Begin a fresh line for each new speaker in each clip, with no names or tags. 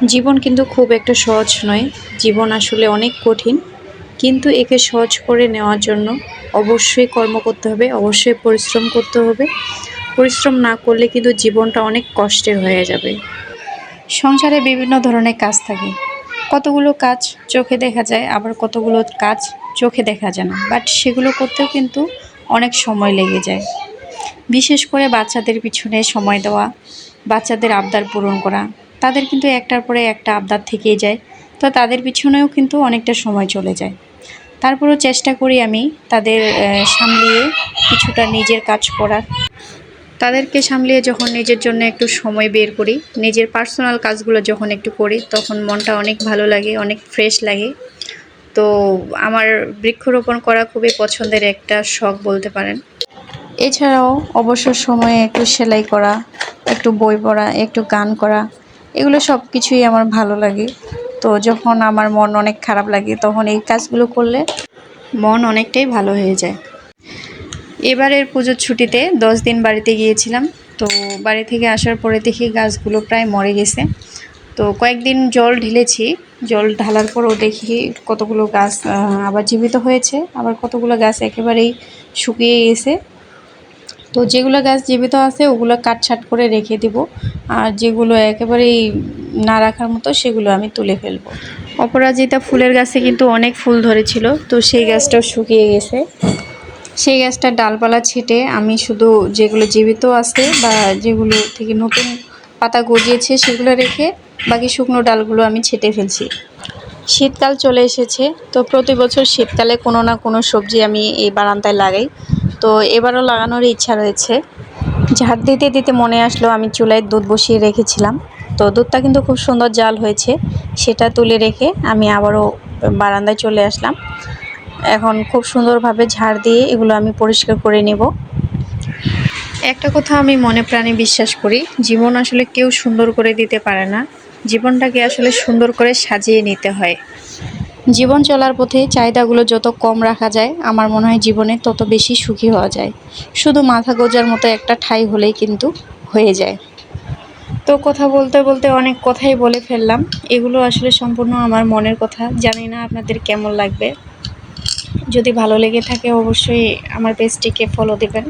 জীবন কিন্তু খুব একটা সহজ নয়। জীবন আসলে অনেক কঠিন। কিন্তু একে সহজ করে নেওয়ার জন্য অবশ্যই কর্ম করতে হবে, অবশ্যই পরিশ্রম করতে হবে। পরিশ্রম না করলে কিন্তু জীবনটা অনেক কষ্টের হয়ে যাবে। সংসারে বিভিন্ন ধরনের কাজ থাকে। কতগুলো কাজ চোখে দেখা যায়, আবার কতগুলো কাজ চোখে দেখা যায় না। বাট সেগুলো করতেও কিন্তু অনেক সময় লেগে যায়। বিশেষ করে বাচ্চাদের পিছনে সময় দেওয়া, বাচ্চাদের আবদার পূরণ করা। তাদের কিন্তু একটার পরে একটা আবদার থেকেই যায়। তো তাদের পিছনেও কিন্তু অনেকটা সময় চলে যায়। তারপরেও চেষ্টা করি আমি তাদের সামলিয়ে কিছুটা নিজের কাজ করার। তাদেরকে সামলিয়ে যখন নিজের জন্য একটু সময় বের করি, নিজের পার্সোনাল কাজগুলো যখন একটু করি, তখন মনটা অনেক ভালো লাগে, অনেক ফ্রেশ লাগে। তো আমার বৃক্ষরোপণ করা খুবই পছন্দের একটা শখ বলতে পারেন। এছাড়াও অবসর সময়ে একটু সেলাই করা, একটু বই পড়া, একটু গান করা, এগুলো সব কিছুই আমার ভালো লাগে। তো যখন আমার মন অনেক খারাপ লাগে তখন এই কাজগুলো করলে মন অনেকটাই ভালো হয়ে যায়। এবারের পুজোর ছুটিতে 10 দিন বাড়িতে গিয়েছিলাম। তো বাড়ি থেকে আসার পরে দেখি গাছগুলো প্রায় মরে গেছে। তো কয়েকদিন জল ঢেলেছি, জল ঢালার পরও দেখি কতগুলো গাছ আবার জীবিত হয়েছে, আবার কতগুলো গাছ একেবারেই শুকিয়ে গেছে। তো যেগুলো গাছ জীবিত আছে ওগুলো কাটছাঁট করে রেখে দিব, আর যেগুলো একেবারেই না রাখার মতো সেগুলো আমি তুলে ফেলবো। অপরাজিতা ফুলের গাছে কিন্তু অনেক ফুল ধরেছিল, তো সেই গাছটাও শুকিয়ে গেছে। সেই গাছটার ডালপালা ছেঁটে আমি শুধু যেগুলো জীবিত আছে বা যেগুলো থেকে নতুন পাতা গজিয়েছে সেগুলো রেখে বাকি শুকনো ডালগুলো আমি ছেঁটে ফেলছি। শীতকাল চলে এসেছে, তো প্রতি বছর শীতকালে কোনো না কোনো সবজি আমি এই বারান্দায় লাগাই। তো এবারও লাগানোর ইচ্ছা রয়েছে। ঝাড় দিতে দিতে মনে আসলো আমি চুলায় দুধ বসিয়ে রেখেছিলাম। তো দুধটা কিন্তু খুব সুন্দর জাল হয়েছে, সেটা তুলে রেখে আমি আবারও বারান্দায় চলে আসলাম। এখন খুব সুন্দরভাবে ঝাড় দিয়ে এগুলো আমি পরিষ্কার করে নেব। একটা কথা আমি মনে প্রাণে বিশ্বাস করি, জীবন আসলে কেউ সুন্দর করে দিতে পারে না, জীবনটাকে আসলে সুন্দর করে সাজিয়ে নিতে হয়। জীবন চলার পথে চাহিদাগুলো যত কম রাখা যায় আমার মনে হয় জীবনে তত বেশি সুখী হওয়া যায়। শুধু মাথা গোঁজার মতো একটা ঠাঁই হলেই কিন্তু হয়ে যায়। তো কথা বলতে বলতে অনেক কথাই বলে ফেললাম। এগুলো আসলে সম্পূর্ণ আমার মনের কথা, জানি না আপনাদের কেমন লাগবে। যদি ভালো লেগে থাকে অবশ্যই আমার পেজটিকে ফলো দেবেন,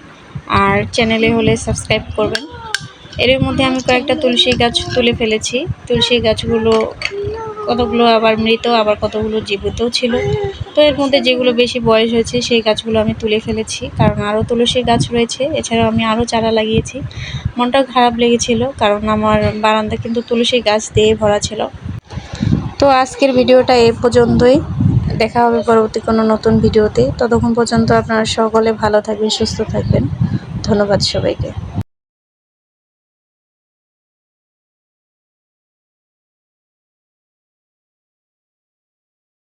আর চ্যানেলে হলে সাবস্ক্রাইব করবেন। এর মধ্যে আমি কয়েকটা তুলসী গাছ তুলে ফেলেছি। তুলসী গাছগুলো কতগুলো আবার মৃত, আবার কতগুলো জীবিতও ছিল। তো এর মধ্যে যেগুলো বেশি বয়স হয়েছে সেই গাছগুলো আমি তুলে ফেলেছি, কারণ আরও তুলসী গাছ রয়েছে। এছাড়াও আমি আরও চারা লাগিয়েছি। মনটা খারাপ লেগেছিল কারণ আমার বারান্দা কিন্তু তুলসী গাছ দিয়ে ভরা ছিল। তো আজকের ভিডিওটা এই পর্যন্তই। দেখা হবে পরবর্তী কোনো নতুন ভিডিওতে। ততক্ষণ পর্যন্ত আপনারা সকলে ভালো থাকবেন, সুস্থ থাকবেন। ধন্যবাদ সবাইকে।